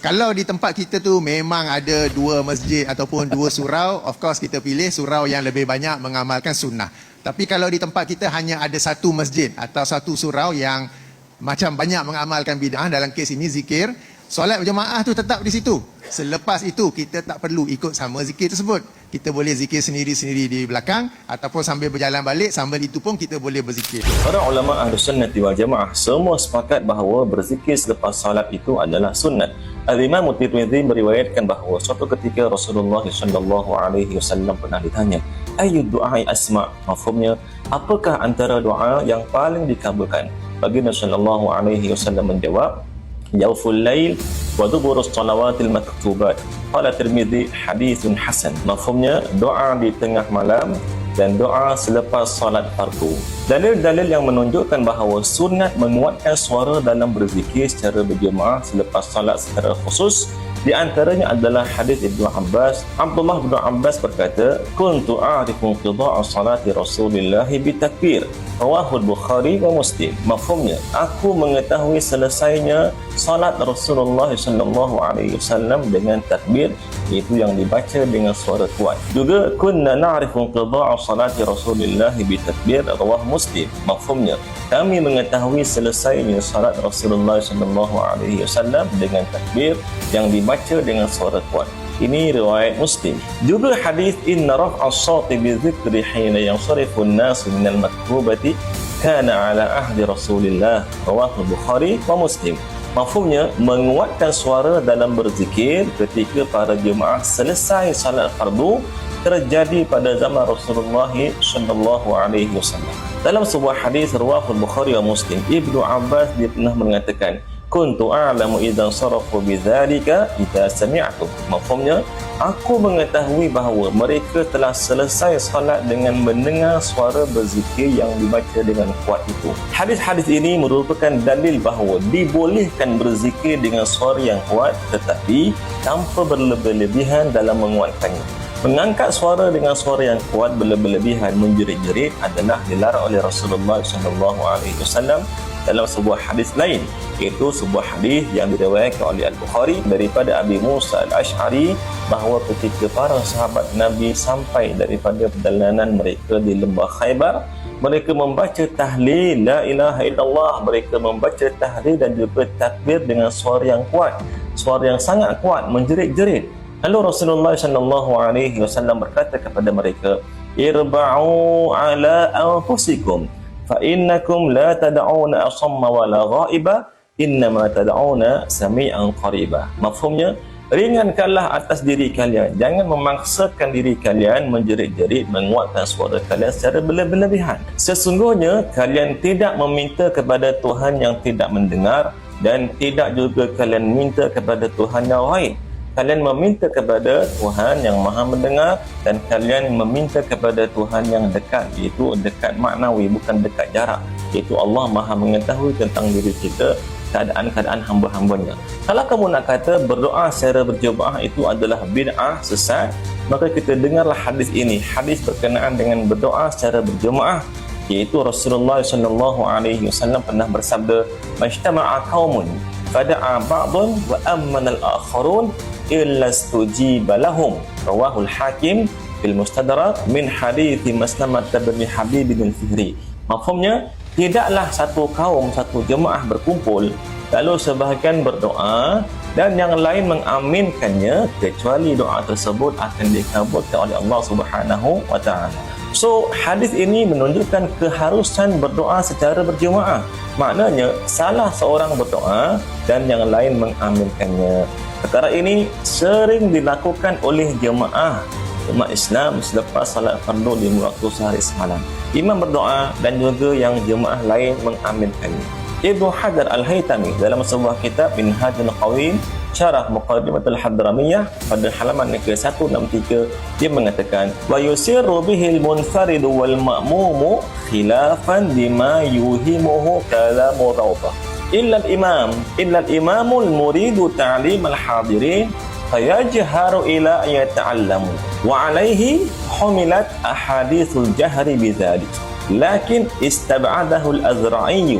Kalau di tempat kita tu memang ada 2 masjid ataupun 2 surau, of course kita pilih surau yang lebih banyak mengamalkan sunnah. Tapi kalau di tempat kita hanya ada 1 masjid atau 1 surau yang macam banyak mengamalkan bid'ah, dalam kes ini zikir, solat berjemaah tu tetap di situ. Selepas itu kita tak perlu ikut sama zikir tersebut. Kita boleh zikir sendiri-sendiri di belakang ataupun sambil berjalan balik, sambil itu pun kita boleh berzikir. Para ulama Ahlus Sunnah wal Jamaah semua sepakat bahawa berzikir selepas salat itu adalah sunnat. Al-Imam Tirmidzi meriwayatkan bahawa suatu ketika Rasulullah SAW pernah ditanya, "Ayyud du'ai asma'?" Mafhumnya, apakah antara doa yang paling dikabulkan? Baginda sallallahu alaihi wasallam menjawab, "Jawful lail wa duburus salawatil maktubat." Qala Tirmidzi, hadithun hasan. Mafhumnya, doa di tengah malam dan doa selepas salat fardu. Dalil-dalil yang menunjukkan bahawa sunat menguatkan suara dalam berzikir secara berjemaah selepas salat secara khusus, di antaranya adalah hadis Ibnu Abbas. Abdullah bin Abbas berkata, "Kuntu a'rifu qidha'a salati Rasulillah bitakbir." Rawahu Bukhari wa Muslim. Mafhumnya, aku mengetahui selesainya salat Rasulullah SAW dengan takbir, iaitu yang dibaca dengan suara kuat. Juga kunna na'rifu qidha'a salati Rasulillah bitakbir. Rawahu Muslim. Mafhumnya, kami mengetahui selesainya salat Rasulullah SAW dengan takbir yang dibaca dengan suara kuat. Ini riwayat Muslim. Juga hadis inna raf'as shati bi dzikri hina yansarifu an-nas min al-maktubati kana ala ahdi Rasulillah. Rawahu Bukhari wa Muslim. Mafhumnya, menguatkan suara dalam berzikir ketika para jemaah selesai salat fardu terjadi pada zaman Rasulullah sallallahu alaihi wasallam. Dalam sebuah hadis riwayat Bukhari wa Muslim, Ibnu Abbas dia pernah mengatakan, "Kuntu a'lamu idzan sarafu bidzalika idza sami'tu." Mafhumnya, aku mengetahui bahawa mereka telah selesai salat dengan mendengar suara berzikir yang dibaca dengan kuat itu. Hadis-hadis ini merupakan dalil bahawa dibolehkan berzikir dengan suara yang kuat tetapi tanpa berlebih-lebihan dalam menguatkannya. Mengangkat suara dengan suara yang kuat berlebih-lebihan menjerit-jerit adalah dilarang oleh Rasulullah SAW dalam sebuah hadis lain, iaitu sebuah hadis yang diriwayatkan oleh Al-Bukhari daripada Abi Musa Al-Ash'ari bahawa ketika para sahabat Nabi sampai daripada perjalanan mereka di lembah Khaybar, mereka membaca tahlil la ilaha illallah, mereka membaca tahlil dan juga takbir dengan suara yang kuat, suara yang sangat kuat, menjerit-jerit. Lalu Rasulullah SAW berkata kepada mereka, "Irba'u ala anfusikum fa innakum la tad'una asamma wala ghaiba, innama tad'una sami'an qariba." Mafhumnya, ringankanlah atas diri kalian, jangan memaksakan diri kalian menjerit-jerit menguatkan suara kalian secara berlebihan. Sesungguhnya kalian tidak meminta kepada Tuhan yang tidak mendengar dan tidak juga kalian minta kepada Tuhan yang lain. Kalian meminta kepada Tuhan yang maha mendengar dan kalian meminta kepada Tuhan yang dekat, iaitu dekat maknawi, bukan dekat jarak, iaitu Allah maha mengetahui tentang diri kita, keadaan-keadaan hamba-hambanya. Kalau kamu nak kata berdoa secara berjemaah itu adalah bid'ah, sesat, maka kita dengarlah hadis ini, hadis berkenaan dengan berdoa secara berjemaah, iaitu Rasulullah SAW pernah bersabda, "Majtama'a qaumun fada'a ba'dun wa ammana al-akharun illa stujiba lahum." Rawahul Hakim fil Mustadrak min hadits Maslamah bin Habib bin Fihri. Maksudnya, tidaklah satu kaum, satu jemaah berkumpul lalu sebahagian berdoa dan yang lain mengaminkannya kecuali doa tersebut akan dikabulkan oleh Allah Subhanahu wa taala. So, hadis ini menunjukkan keharusan berdoa secara berjemaah. Maknanya, salah seorang berdoa dan yang lain mengaminkannya. Perkara ini sering dilakukan oleh jemaah umat Islam selepas salat fardu 5 waktu sehari semalam. Imam berdoa dan juga yang jemaah lain mengaminkannya. Ibnu Hajar Al-Haytami dalam sebuah kitab Minhajul Qawim Syarah Muqaddimatul Hadramiyah pada halaman ke-163 dia mengatakan, "Wa yusirru bihil munfaridu wal ma'mumu khilafan lima yuhimuhu kalamu rawdah illa al-imamul muridu ta'lim al-hadirin fayajharu ila yata'allamu wa alaihi humilat ahadithul jahri bidzalik." lakin istab'adahu al-Azra'i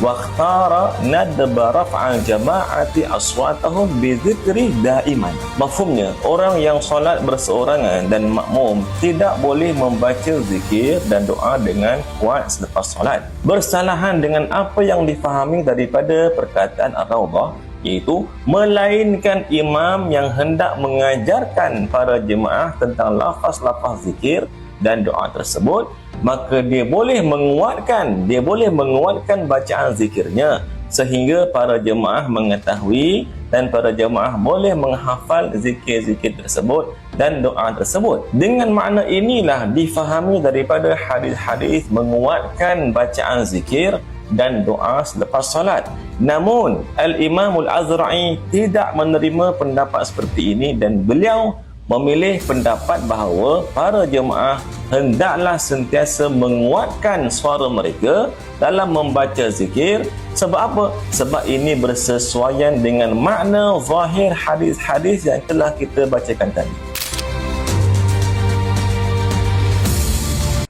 wa ikhtara nadba raf'al jama'ati aswatahum bi dzikri daiman. Mafhumnya, orang yang solat berseorangan dan makmum tidak boleh membaca zikir dan doa dengan kuat selepas solat. Bersalahan dengan apa yang difahami daripada perkataan Ar-Rawdah, iaitu melainkan imam yang hendak mengajarkan para jemaah tentang lafaz-lafaz zikir dan doa tersebut, maka dia boleh menguatkan bacaan zikirnya sehingga para jemaah mengetahui dan para jemaah boleh menghafal zikir-zikir tersebut dan doa tersebut. Dengan makna inilah difahami daripada hadis-hadis menguatkan bacaan zikir dan doa selepas solat. Namun Al-Imam Al-Azra'i tidak menerima pendapat seperti ini dan beliau memilih pendapat bahawa para jemaah hendaklah sentiasa menguatkan suara mereka dalam membaca zikir. Sebab apa? Sebab ini bersesuaian dengan makna zahir hadis-hadis yang telah kita bacakan tadi.